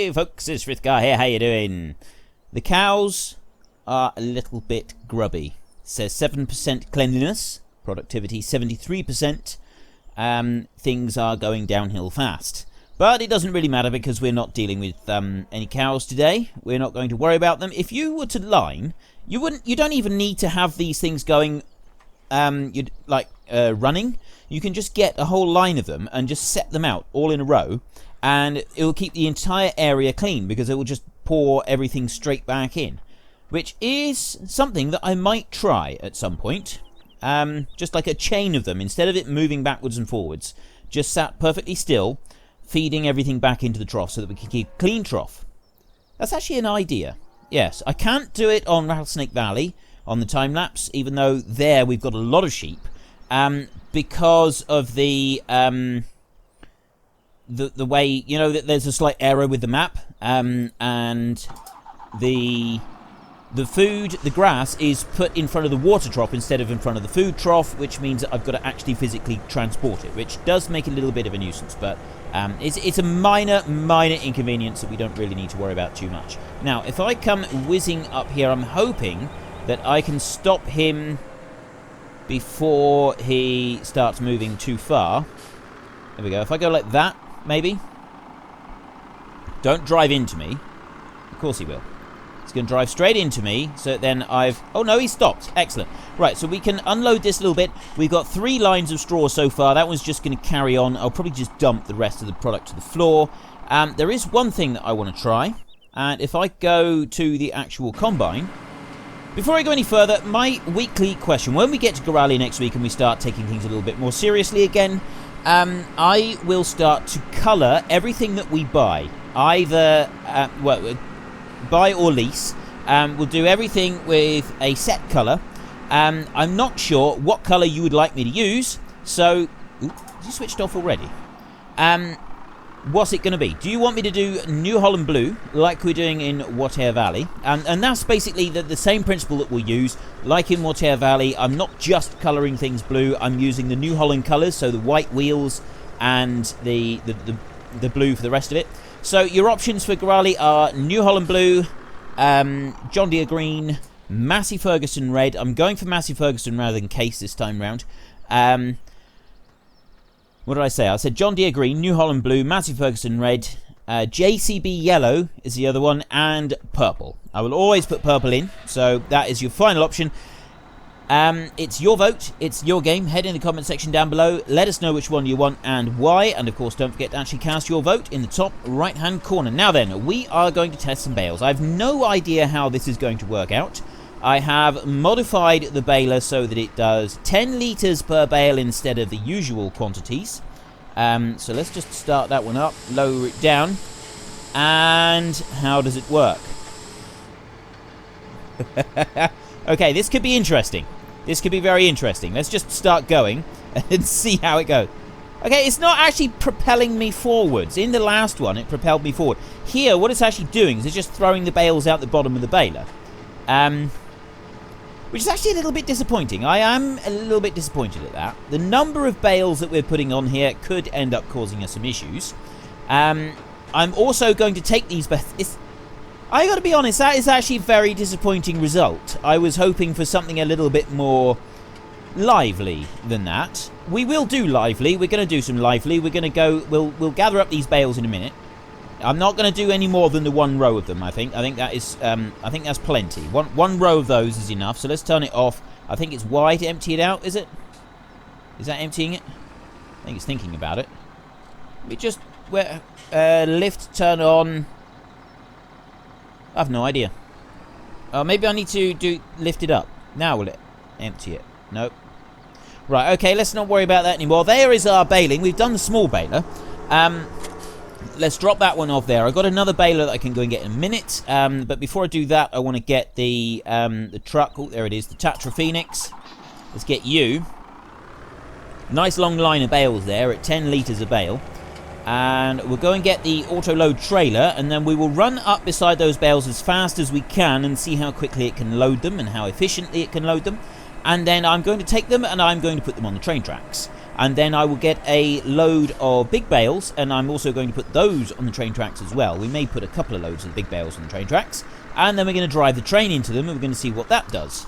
Hey folks, it's Frithgar here, how you doing? The cows are a little bit grubby. It says 7% cleanliness, productivity 73%. Things are going downhill fast. But it doesn't really matter because we're not dealing with any cows today. We're not going to worry about them. If you were to line, you don't even need to have these things going running. You can just get a whole line of them and just set them out all in a row, and it will keep the entire area clean because it will just pour everything straight back in, which is something that I might try at some point. Just like a chain of them, instead of it moving backwards and forwards, just sat perfectly still, feeding everything back into the trough so that we can keep a clean trough. That's actually an idea. Yes, I can't do it on Rattlesnake Valley on the time lapse, even though there we've got a lot of sheep, because of the way, you know, that there's a slight error with the map, and the food, the grass, is put in front of the water trough instead of in front of the food trough, which means that I've got to actually physically transport it, which does make it a little bit of a nuisance, but it's a minor inconvenience that we don't really need to worry about too much. Now, if I come whizzing up here, I'm hoping that I can stop him before he starts moving too far. There we go. If I go like that, maybe. Don't drive into me. Of course he will. He's going to drive straight into me, so then I've... Oh, no, he stopped. Excellent. Right, so we can unload this a little bit. We've got 3 lines of straw so far. That one's just going to carry on. I'll probably just dump the rest of the product to the floor. There is one thing that I want to try, and if I go to the actual combine... Before I go any further, my weekly question. When we get to Gorale next week and we start taking things a little bit more seriously again, I will start to colour everything that we buy. Either, buy or lease. We'll do everything with a set colour. I'm not sure what colour you would like me to use, so... Ooh, you switched off already. What's it going to be? Do you want me to do New Holland Blue, like we're doing in Water Valley? And that's basically the same principle that we'll use. Like in Water Valley, I'm not just colouring things blue, I'm using the New Holland colours, so the white wheels and the blue for the rest of it. So your options for Gorale are New Holland Blue, John Deere Green, Massey Ferguson Red. I'm going for Massey Ferguson rather than Case this time round. What did I say? I said John Deere Green, New Holland Blue, Massey Ferguson Red, JCB Yellow is the other one, and Purple. I will always put Purple in, so that is your final option. It's your vote, it's your game. Head in the comment section down below, let us know which one you want and why, and of course don't forget to actually cast your vote in the top right hand corner. Now then, we are going to test some bales. I have no idea how this is going to work out. I have modified the baler so that it does 10 litres per bale instead of the usual quantities. So let's just start that one up, lower it down, and how does it work? Okay, this could be interesting. This could be very interesting. Let's just start going and see how it goes. Okay, it's not actually propelling me forwards. In the last one, it propelled me forward. Here, what it's actually doing is it's just throwing the bales out the bottom of the baler. Which is actually a little bit disappointing. I am a little bit disappointed at that. The number of bales that we're putting on here could end up causing us some issues. I'm also going to take these... I gotta be honest, that is actually a very disappointing result. I was hoping for something a little bit more lively than that. We will do lively. We're going to do some lively. We're going to go... We'll gather up these bales in a minute. I'm not going to do any more than the 1 row of them, I think. I think that is, I think that's plenty. One row of those is enough, so let's turn it off. I think it's Y to empty it out, is it? Is that emptying it? I think it's thinking about it. We just, lift, turn on. I have no idea. Maybe I need to lift it up. Now will it empty it? Nope. Right, okay, let's not worry about that anymore. There is our baling. We've done the small baler. Let's drop that one off there. I've got another baler that I can go and get in a minute. But before I do that, I want to get the truck. Oh, there it is. The Tatra Phoenix. Let's get you. Nice long line of bales there at 10 litres a bale. And we'll go and get the auto-load trailer. And then we will run up beside those bales as fast as we can and see how quickly it can load them and how efficiently it can load them. And then I'm going to take them and I'm going to put them on the train tracks. and then I will get a load of big bales, and I'm also going to put those on the train tracks as well. We may put a couple of loads of the big bales on the train tracks, and then we're going to drive the train into them, and we're going to see what that does.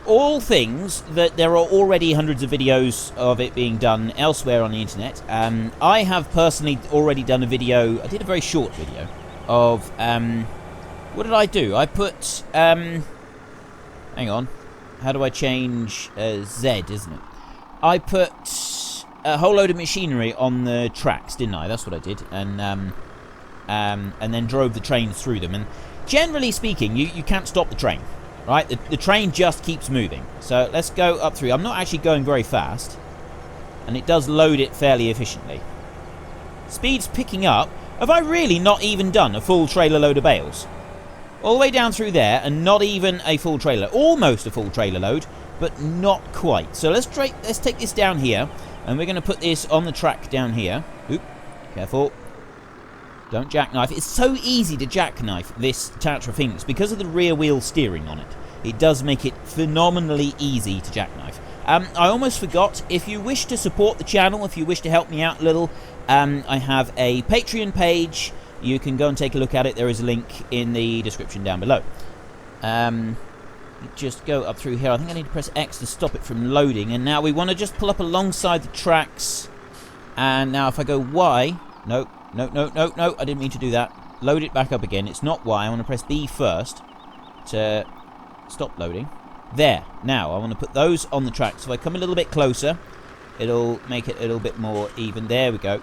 All things that there are already hundreds of videos of it being done elsewhere on the internet. I have personally already done a video. I did a very short video of what did I do? I put hang on, how do I change Z, isn't it? I put a whole load of machinery on the tracks, didn't I? That's what I did, and then drove the trains through them. And generally speaking, you can't stop the train. Right, the train just keeps moving. So let's go up through. I'm not actually going very fast, and it does load it fairly efficiently. Speed's picking up. Have I really not even done a full trailer load of bales? All the way down through there, and not even a full trailer. Almost a full trailer load, but not quite. So let's take this down here, and we're going to put this on the track down here. Oop, careful. Don't jackknife. It's so easy to jackknife this Tatra Phoenix because of the rear wheel steering on it. It does make it phenomenally easy to jackknife. I almost forgot, if you wish to support the channel, if you wish to help me out a little, I have a Patreon page. You can go and take a look at it. There is a link in the description down below. Just go up through here. I think I need to press X to stop it from loading. And now we want to just pull up alongside the tracks. And now if I go Y... No, I didn't mean to do that. Load it back up again. It's not Y. I want to press B first to stop loading. There. Now, I want to put those on the track. So if I come a little bit closer, it'll make it a little bit more even. There we go.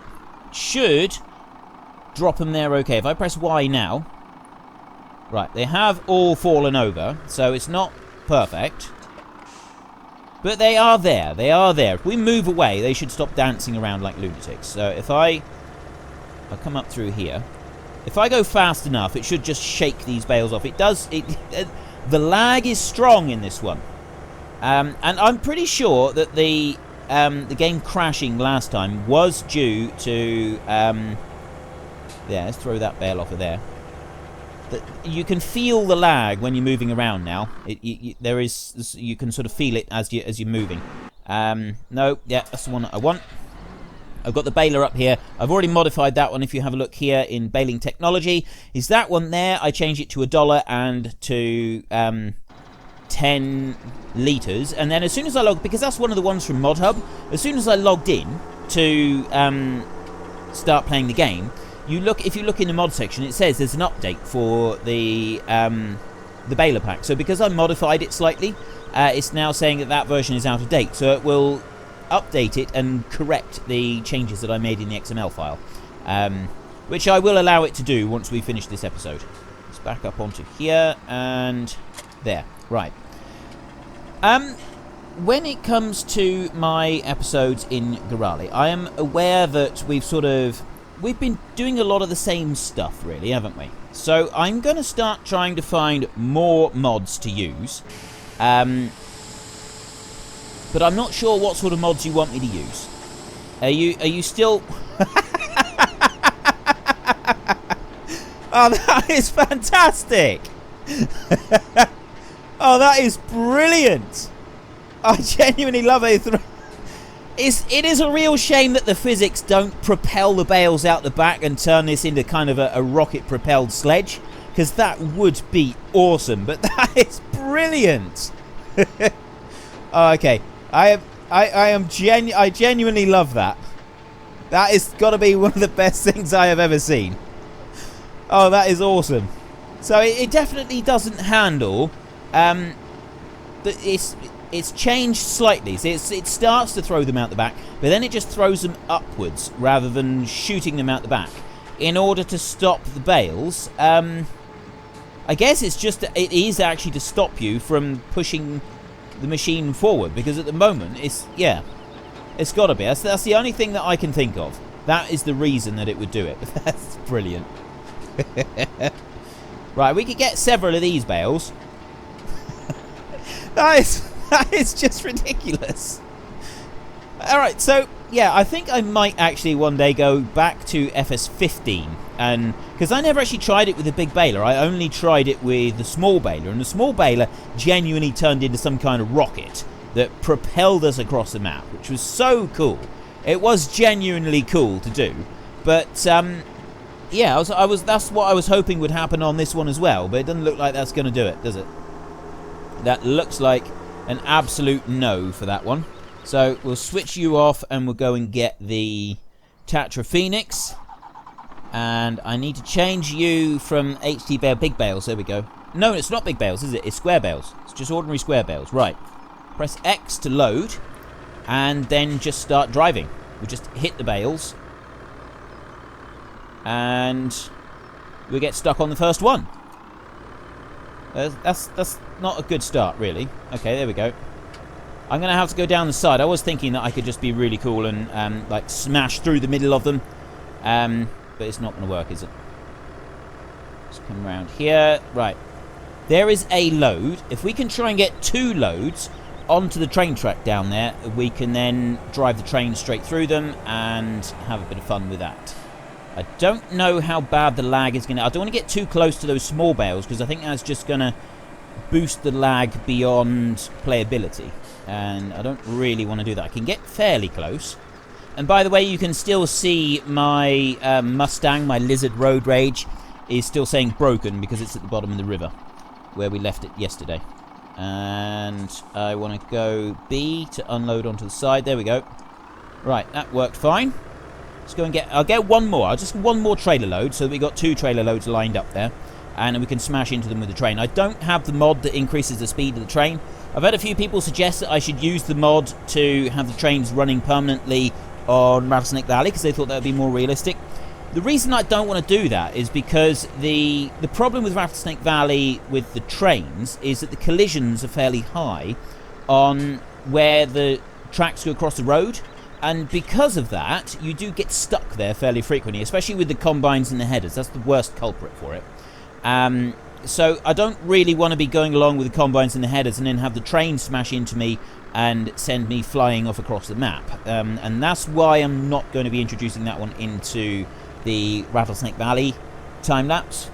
Should drop them there okay. If I press Y now... Right, they have all fallen over, so it's not perfect. But they are there. They are there. If we move away, they should stop dancing around like lunatics. So if I'll come up through here. If I go fast enough, it should just shake these bales off. It does. The lag is strong in this one, and I'm pretty sure that the game crashing last time was due to. There, let's throw that bale off of there. You can feel the lag when you're moving around now. There is. You can sort of feel it as you're moving. No, yeah, that's the one that I want. I've got the baler up here. I've already modified that one. If you have a look here in Baling Technology, is that one there? I changed it to $1 and to 10 litres. And then as soon as I log, because that's one of the ones from ModHub, as soon as I logged in to start playing the game, if you look in the mod section, it says there's an update for the baler pack. So because I modified it slightly, it's now saying that version is out of date. So it will update it and correct the changes that I made in the XML file, which I will allow it to do once we finish this episode. Let's back up onto here and there. Right. When it comes to my episodes in Gorale, I am aware that we've been doing a lot of the same stuff, really, haven't we? So I'm going to start trying to find more mods to use. But I'm not sure what sort of mods you want me to use. Are you still... Oh, that is fantastic! Oh, that is brilliant! I genuinely love it. It is a real shame that the physics don't propel the bales out the back and turn this into kind of a rocket-propelled sledge, because that would be awesome. But that is brilliant! Oh, okay. I genuinely love that. That is got to be one of the best things I have ever seen. Oh, that is awesome. So it definitely doesn't handle. It's changed slightly. So it starts to throw them out the back, but then it just throws them upwards rather than shooting them out the back in order to stop the bales. I guess it is actually to stop you from pushing the machine forward, because at the moment it's got to be. That's the only thing that I can think of. That is the reason that it would do it. That's brilliant. Right, we could get several of these bales. That is just ridiculous. Alright, so yeah, I think I might actually one day go back to FS15, and because I never actually tried it with the big baler. I only tried it with the small baler, and the small baler genuinely turned into some kind of rocket that propelled us across the map, which was so cool. It was genuinely cool to do. But, yeah, that's what I was hoping would happen on this one as well. But it doesn't look like that's going to do it, does it? That looks like an absolute no for that one. So we'll switch you off and we'll go and get the Tatra Phoenix. And I need to change you from HT Bale, big bales. There we go. No, it's not big bales, is it? It's square bales. It's just ordinary square bales. Right. Press X to load. And then just start driving. We just hit the bales. And we get stuck on the first one. That's not a good start, really. Okay, there we go. I'm going to have to go down the side. I was thinking that I could just be really cool and like smash through the middle of them. But it's not going to work, is it? Let's come around here. Right. There is a load. If we can try and get 2 loads onto the train track down there, we can then drive the train straight through them and have a bit of fun with that. I don't know how bad the lag is going to... I don't want to get too close to those small bales because I think that's just going to boost the lag beyond playability. And I don't really want to do that. I can get fairly close. And by the way, you can still see my Mustang, my Lizard Road Rage, is still saying broken because it's at the bottom of the river where we left it yesterday. And I want to go B to unload onto the side. There we go. Right, that worked fine. Let's go and I'll get one more. I'll just one more trailer load so that we got 2 trailer loads lined up there. And we can smash into them with the train. I don't have the mod that increases the speed of the train. I've had a few people suggest that I should use the mod to have the trains running permanently on Rattlesnake Valley because they thought that would be more realistic. The reason I don't want to do that is because the problem with Rattlesnake Valley with the trains is that the collisions are fairly high on where the tracks go across the road. And because of that, you do get stuck there fairly frequently, especially with the combines and the headers. That's the worst culprit for it. So I don't really want to be going along with the combines and the headers and then have the train smash into me and send me flying off across the map. And that's why I'm not going to be introducing that one into the Rattlesnake Valley time-lapse.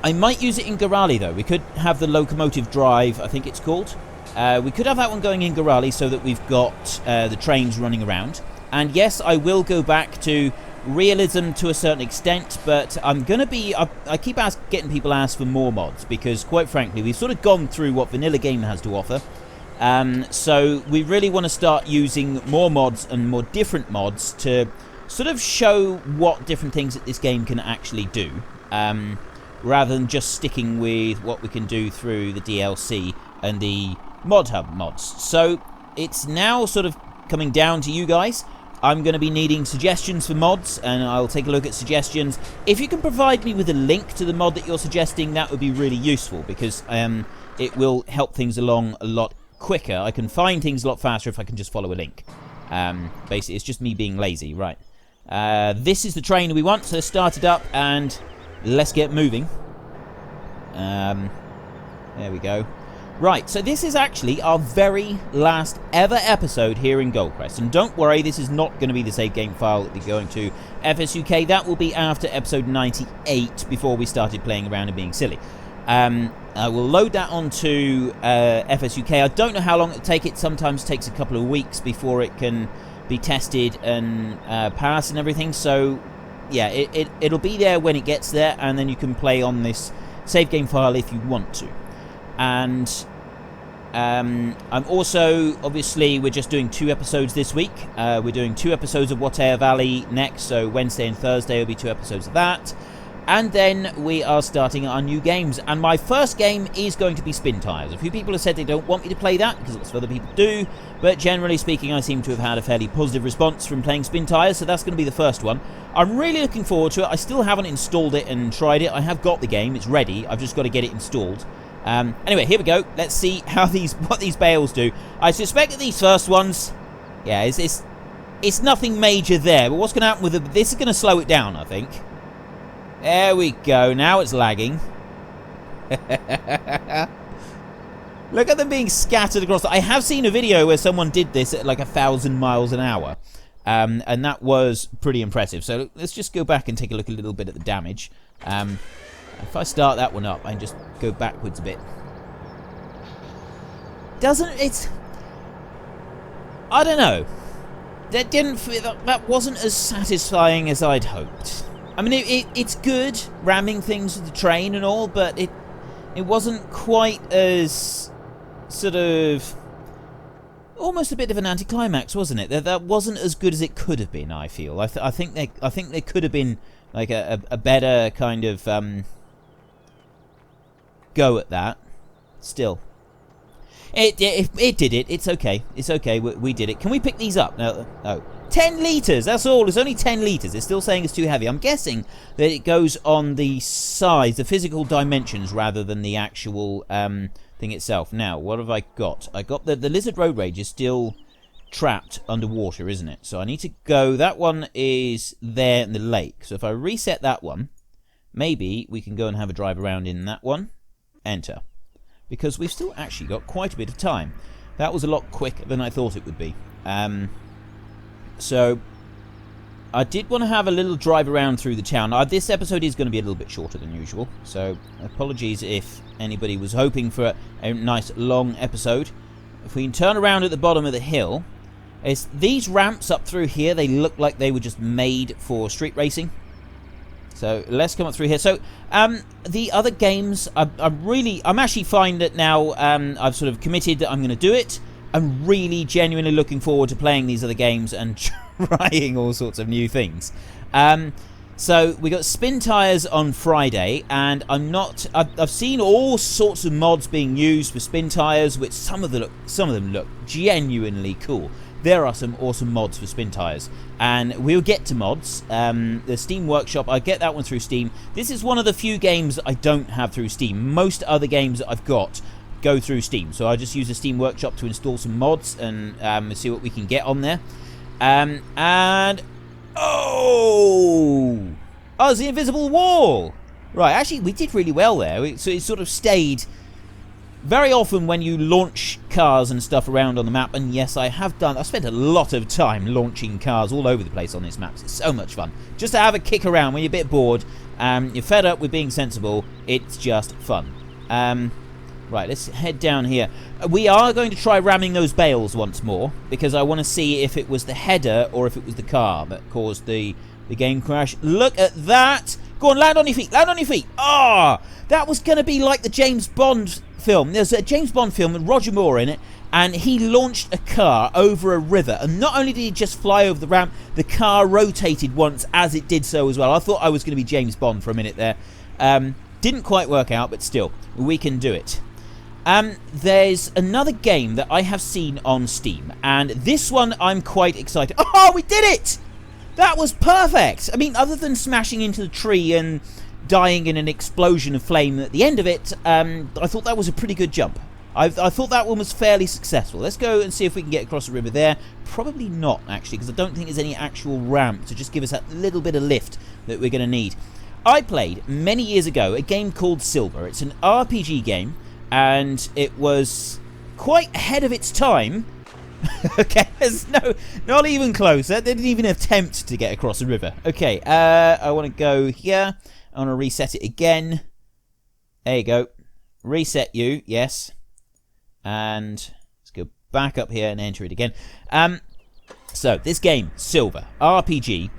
I might use it in Gorale, though. We could have the locomotive drive, I think it's called. We could have that one going in Gorale so that we've got the trains running around. And yes, I will go back to realism to a certain extent, but I'm going to be... I keep getting people asked for more mods because, quite frankly, we've sort of gone through what vanilla game has to offer. So we really want to start using more mods and more different mods to sort of show what different things that this game can actually do, rather than just sticking with what we can do through the DLC and the Mod Hub mods. So it's now sort of coming down to you guys. I'm going to be needing suggestions for mods, and I'll take a look at suggestions. If you can provide me with a link to the mod that you're suggesting, that would be really useful, because it will help things along a lot quicker. I can find things a lot faster if I can just follow a link. Basically, it's just me being lazy. Right. This is the train we want, so let's start it up, and let's get moving. There we go. Right, so this is actually our very last ever episode here in Goldcrest. And don't worry, this is not going to be the save game file that we're going to FSUK. That will be after episode 98 before we started playing around and being silly. I will load that onto FSUK. I don't know how long it'll take. It sometimes takes a couple of weeks before it can be tested and pass and everything. So, yeah, it'll be there when it gets there, and then you can play on this save game file if you want to. And I'm also, obviously, we're just doing 2 episodes this week. We're doing 2 episodes of Whatever Valley next, so Wednesday and Thursday will be 2 episodes of that. And then we are starting our new games. And my first game is going to be Spin Tires. A few people have said they don't want me to play that, because lots of other people do. But generally speaking, I seem to have had a fairly positive response from playing Spin Tires, so that's going to be the first one. I'm really looking forward to it. I still haven't installed it and tried it. I have got the game. It's ready. I've just got to get it installed. Anyway, here we go. Let's see how what these bales do. I suspect that these first ones, yeah, it's nothing major there. But what's going to happen with this is going to slow it down, I think. There we go. Now it's lagging. Look at them being scattered across. I have seen a video where someone did this at like 1,000 miles an hour. And that was pretty impressive. So let's just go back and take a look a little bit at the damage. If I start that one up, I can just go backwards a bit. I don't know. That wasn't as satisfying as I'd hoped. I mean, it's good ramming things with the train and all, but it wasn't quite as sort of almost a bit of an anticlimax, wasn't it? That wasn't as good as it could have been. I feel. I think there could have been like a better kind of go at that. Still, it did it. It's okay. It's okay. We did it. Can we pick these up? No. 10 litres, that's all. It's only 10 litres. It's still saying it's too heavy. I'm guessing that it goes on the size, the physical dimensions, rather than the actual thing itself. Now, what have I got? I got the Lizard Road Rage is still trapped underwater, isn't it? So I need to go. That one is there in the lake. So if I reset that one, maybe we can go and have a drive around in that one. Enter. Because we've still actually got quite a bit of time. That was a lot quicker than I thought it would be. So, I did want to have a little drive around through the town. This episode is going to be a little bit shorter than usual, so apologies if anybody was hoping for a nice long episode. If we can turn around at the bottom of the hill, these ramps up through here, they look like they were just made for street racing. So, let's come up through here. So, the other games, I'm actually fine that now I've sort of committed that I'm going to do it. I'm really genuinely looking forward to playing these other games and trying all sorts of new things. So we got spin tires on Friday, and I've seen all sorts of mods being used for spin tires, which some of them look genuinely cool. There are some awesome mods for spin tires, and we'll get to mods. The Steam Workshop, I get that one through Steam. This is one of the few games I don't have through Steam. Most other games that I've got go through Steam, so I just use the Steam Workshop to install some mods and see what we can get on there. And it's the invisible wall. Right, actually we did really well there. So it sort of stayed. Very often when you launch cars and stuff around on the map, and yes, I spent a lot of time launching cars all over the place on this map. It's so much fun just to have a kick around when you're a bit bored. You're fed up with being sensible. It's just fun. Right, let's head down here. We are going to try ramming those bales once more, because I want to see if it was the header or if it was the car that caused the game crash. Look at that! Go on, land on your feet, land on your feet! That was going to be like the James Bond film. There's a James Bond film with Roger Moore in it, and he launched a car over a river, and not only did he just fly over the ramp, the car rotated once as it did so as well. I thought I was going to be James Bond for a minute there. Didn't quite work out, but still, we can do it. There's another game that I have seen on Steam, and this one I'm quite excited. Oh, we did it! That was perfect! I mean, other than smashing into the tree and dying in an explosion of flame at the end of it, I thought that was a pretty good jump. I thought that one was fairly successful. Let's go and see if we can get across the river there. Probably not, actually, because I don't think there's any actual ramp to just give us that little bit of lift that we're going to need. I played, many years ago, a game called Silver. It's an RPG game, and it was quite ahead of its time. Okay, there's not even close. They didn't even attempt to get across the river. Okay, I want to go here. I want to reset it again. There you go. Reset you, yes. And let's go back up here and enter it again. So, this game, Silver, RPG.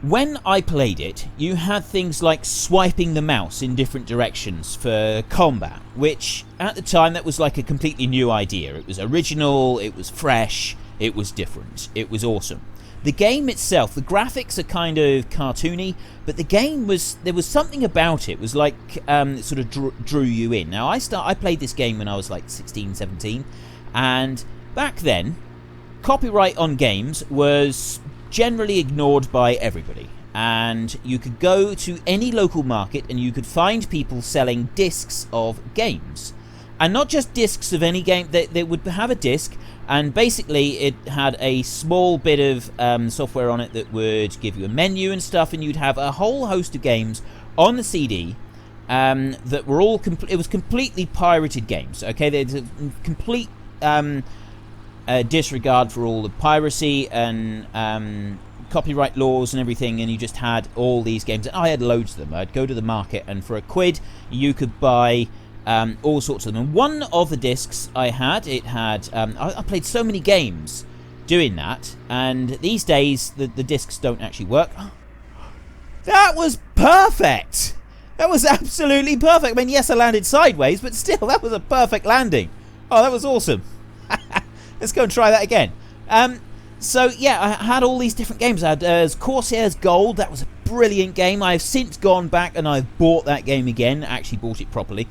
When I played it, you had things like swiping the mouse in different directions for combat, which at the time that was like a completely new idea. It was original, it was fresh, it was different, it was awesome. The game itself, the graphics are kind of cartoony, but the game there was something about it. It was like it sort of drew you in. Now I played this game when I was like 16, 17, and back then, copyright on games was generally ignored by everybody, and you could go to any local market and you could find people selling discs of games, and not just discs of any game. They would have a disc, and basically it had a small bit of software on it that would give you a menu and stuff, and you'd have a whole host of games on the CD that were all it was completely pirated games. Okay, there's a complete disregard for all the piracy and copyright laws and everything, and you just had all these games. I had loads of them. I'd go to the market, and for £1 you could buy all sorts of them. And one of the discs I had, I played so many games doing that, and these days the discs don't actually work. That was perfect! That was absolutely perfect. I mean, yes, I landed sideways, but still, that was a perfect landing. Oh, that was awesome. Let's go and try that again. So, yeah, I had all these different games. I had Corsair's Gold. That was a brilliant game. I've since gone back and I've bought that game again. Actually bought it properly.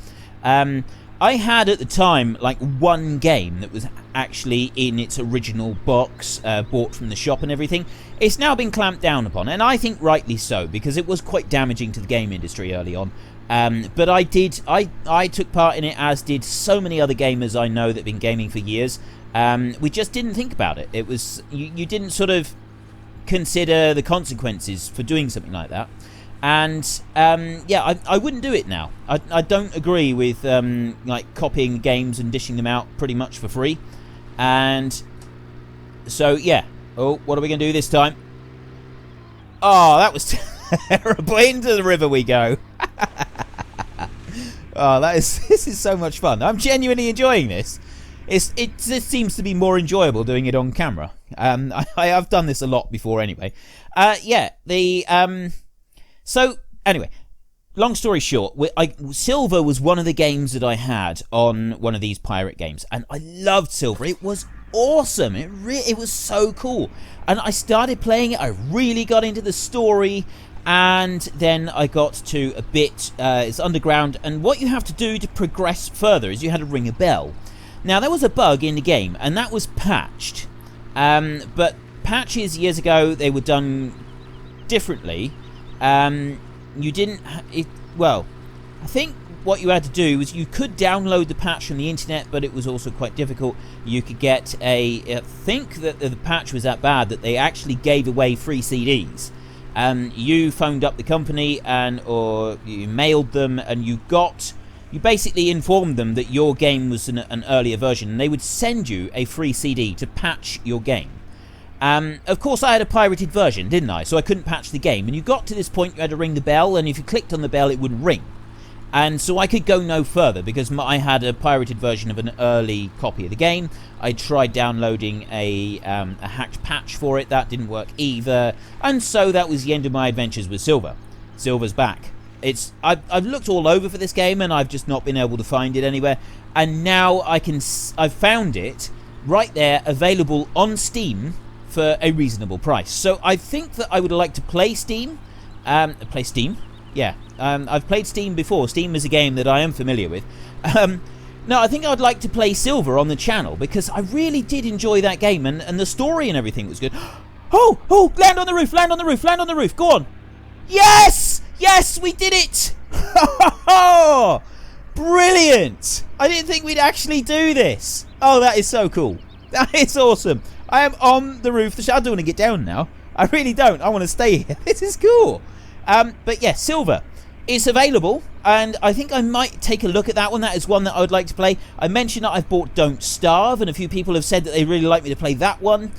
I had, at the time, like one game that was actually in its original box, bought from the shop and everything. It's now been clamped down upon, and I think rightly so, because it was quite damaging to the game industry early on. But I took part in it, as did so many other gamers I know that have been gaming for years. We just didn't think about it. It was you didn't sort of consider the consequences for doing something like that. And yeah, I wouldn't do it now. I don't agree with like copying games and dishing them out pretty much for free. And so yeah. Oh, what are we going to do this time? Oh, that was terrible. Into the river we go. Oh, this is so much fun. I'm genuinely enjoying this. It seems to be more enjoyable doing it on camera. I've done this a lot before anyway. Yeah, so anyway, long story short, Silver was one of the games that I had on one of these pirate games, and I loved Silver. It was awesome. It was so cool, and I started playing it. I really got into the story. And then I got to a bit, it's underground, and what you have to do to progress further is you had to ring a bell. Now, there was a bug in the game, and that was patched. But patches years ago, they were done differently. You didn't, well, I think what you had to do was you could download the patch from the internet, but it was also quite difficult. You could get I think that the patch was that bad that they actually gave away free CDs. You phoned up the company or you mailed them, and you basically informed them that your game was an earlier version, and they would send you a free CD to patch your game. Of course, I had a pirated version, didn't I? So I couldn't patch the game, and you got to this point, you had to ring the bell, and if you clicked on the bell, it wouldn't ring. And so I could go no further because I had a pirated version of an early copy of the game. I tried downloading a hacked patch for it. That didn't work either. And so that was the end of my adventures with Silver. Silver's back. I've looked all over for this game, and I've just not been able to find it anywhere. And now I've found it right there, available on Steam for a reasonable price. So I think that I would like to play Steam. Yeah, I've played Steam before. Steam is a game that I am familiar with. No, I think I'd like to play Silver on the channel because I really did enjoy that game, and the story and everything was good. Oh, land on the roof, land on the roof, land on the roof. Go on. Yes! Yes, we did it! Brilliant! I didn't think we'd actually do this. Oh, that is so cool. That is awesome. I am on the roof. I don't want to get down now. I really don't. I want to stay here. This is cool. But yeah, Silver is available, and I think I might take a look at that one. That is one that I would like to play. I mentioned that I've bought Don't Starve, and a few people have said that they really like me to play that one.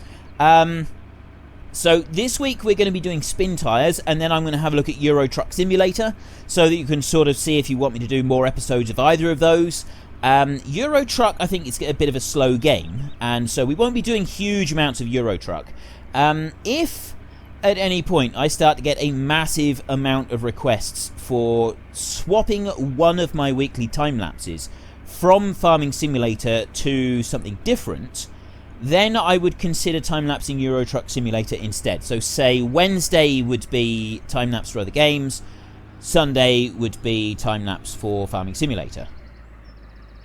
So this week we're going to be doing Spin Tires, and then I'm going to have a look at Euro Truck Simulator, so that you can sort of see if you want me to do more episodes of either of those. Euro Truck, I think it's a bit of a slow game, and so we won't be doing huge amounts of Euro Truck. If at any point I start to get a massive amount of requests for swapping one of my weekly time lapses from Farming Simulator to something different, then I would consider time-lapsing Euro Truck Simulator instead. So say Wednesday would be time-lapse for other games, Sunday would be time-lapse for Farming Simulator.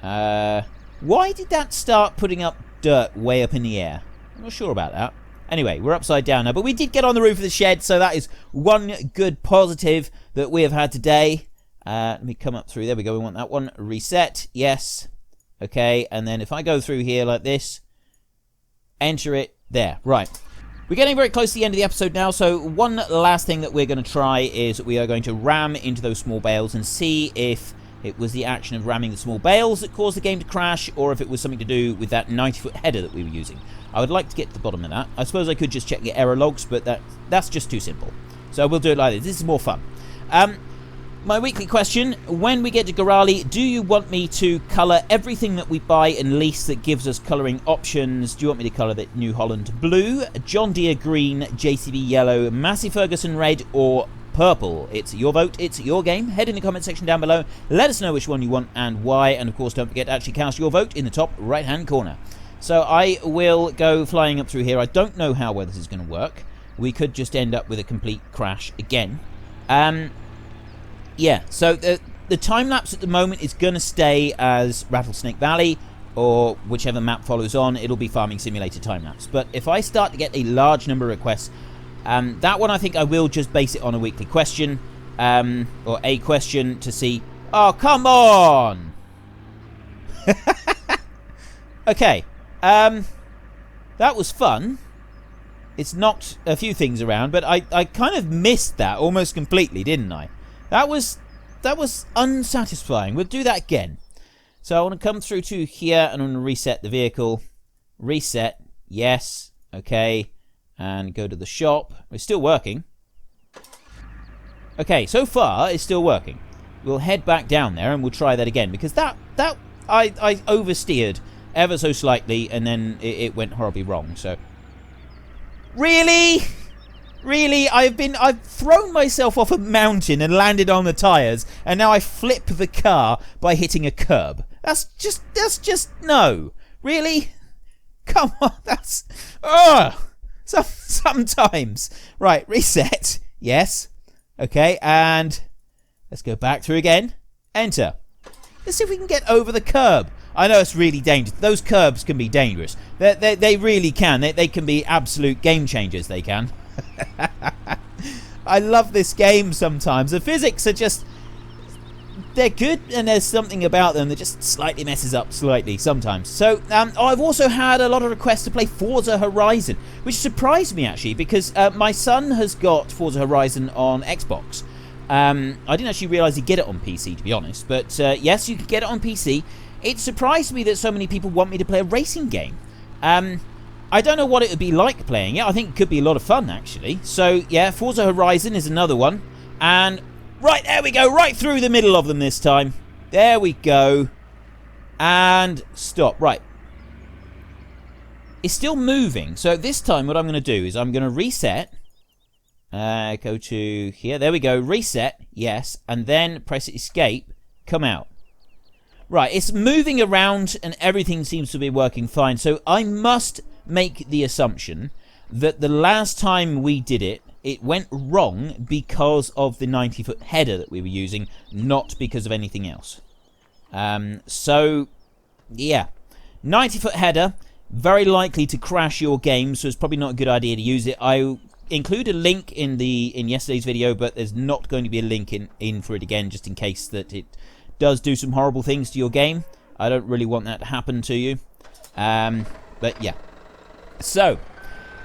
Why did that start putting up dirt way up in the air? I'm not sure about that. Anyway, we're upside down now, but we did get on the roof of the shed, so that is one good positive that we have had today. Let me come up through. There we go. We want that one. Reset. Yes. Okay, and then if I go through here like this, enter it there. Right. We're getting very close to the end of the episode now, so one last thing that we're going to try is we are going to ram into those small bales and see if it was the action of ramming the small bales that caused the game to crash, or if it was something to do with that 90-foot header that we were using. I would like to get to the bottom of that. I suppose I could just check the error logs, but that's just too simple. So we'll do it like this. This is more fun. My weekly question, when we get to Gorale, do you want me to colour everything that we buy and lease that gives us colouring options? Do you want me to colour the New Holland blue, John Deere green, JCB yellow, Massey Ferguson red, or purple? It's your vote, it's your game. Head in the comment section down below, let us know which one you want and why, and of course don't forget to actually cast your vote in the top right hand corner. So I will go flying up through here. I don't know how well this is going to work. We could just end up with a complete crash again. Yeah, so the time-lapse at the moment is going to stay as Rattlesnake Valley, or whichever map follows on, it'll be Farming Simulator time-lapse. But if I start to get a large number of requests, that one I think I will just base it on a weekly question, or a question to see... Oh, come on! Okay, that was fun. It's knocked a few things around, but I kind of missed that almost completely, didn't I? That was unsatisfying. We'll do that again. So I want to come through to here and I'm going to reset the vehicle. Reset. Yes. Okay. And go to the shop. It's still working. Okay, so far it's still working. We'll head back down there and we'll try that again because that I oversteered ever so slightly and then it went horribly wrong. So really? Really, I've thrown myself off a mountain and landed on the tyres, and now I flip the car by hitting a curb. That's just no. Really? Come on, that's sometimes. Right, reset. Yes. Okay, and let's go back through again. Enter. Let's see if we can get over the curb. I know it's really dangerous. Those curbs can be dangerous. They really can. They can be absolute game changers, they can. I love this game sometimes. The physics are just... They're good and there's something about them that just slightly messes up slightly sometimes. So, I've also had a lot of requests to play Forza Horizon, which surprised me actually because my son has got Forza Horizon on Xbox. I didn't actually realise he'd get it on PC, to be honest. But yes, you could get it on PC. It surprised me that so many people want me to play a racing game. I don't know what it would be like playing it. I think it could be a lot of fun, actually. So, yeah, Forza Horizon is another one. And, right, there we go. Right through the middle of them this time. There we go. And stop. Right. It's still moving. So, this time what I'm going to do is I'm going to reset. Go to here. There we go. Reset. Yes. And then press escape. Come out. Right. It's moving around and everything seems to be working fine. So, I must... make the assumption that the last time we did it, it went wrong because of the 90-foot header that we were using, not because of anything else. So, yeah. 90-foot header, very likely to crash your game, so it's probably not a good idea to use it. I include a link in yesterday's video, but there's not going to be a link in for it again, just in case that it does do some horrible things to your game. I don't really want that to happen to you. But, yeah. So,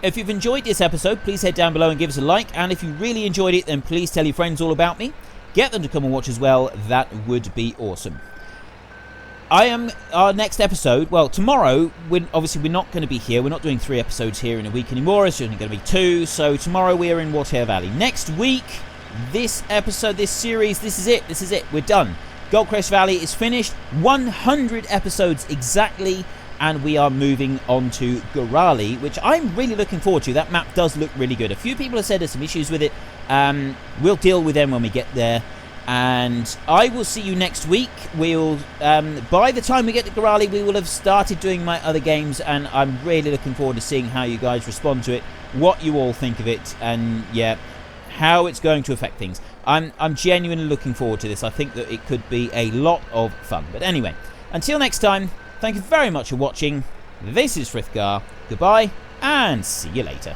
if you've enjoyed this episode, please head down below and give us a like. And if you really enjoyed it, then please tell your friends all about me. Get them to come and watch as well. That would be awesome. Our next episode, well, tomorrow, obviously we're not going to be here. We're not doing 3 episodes here in a week anymore. It's only going to be 2. So tomorrow we are in Water Valley. Next week, this episode, this series, this is it. This is it. We're done. Goldcrest Valley is finished. 100 episodes exactly. And we are moving on to Gorale, which I'm really looking forward to. That map does look really good. A few people have said there's some issues with it. We'll deal with them when we get there. And I will see you next week. We'll by the time we get to Gorale, we will have started doing my other games. And I'm really looking forward to seeing how you guys respond to it, what you all think of it, and yeah, how it's going to affect things. I'm genuinely looking forward to this. I think that it could be a lot of fun. But anyway, until next time, thank you very much for watching. This is Frithgar. Goodbye, and see you later.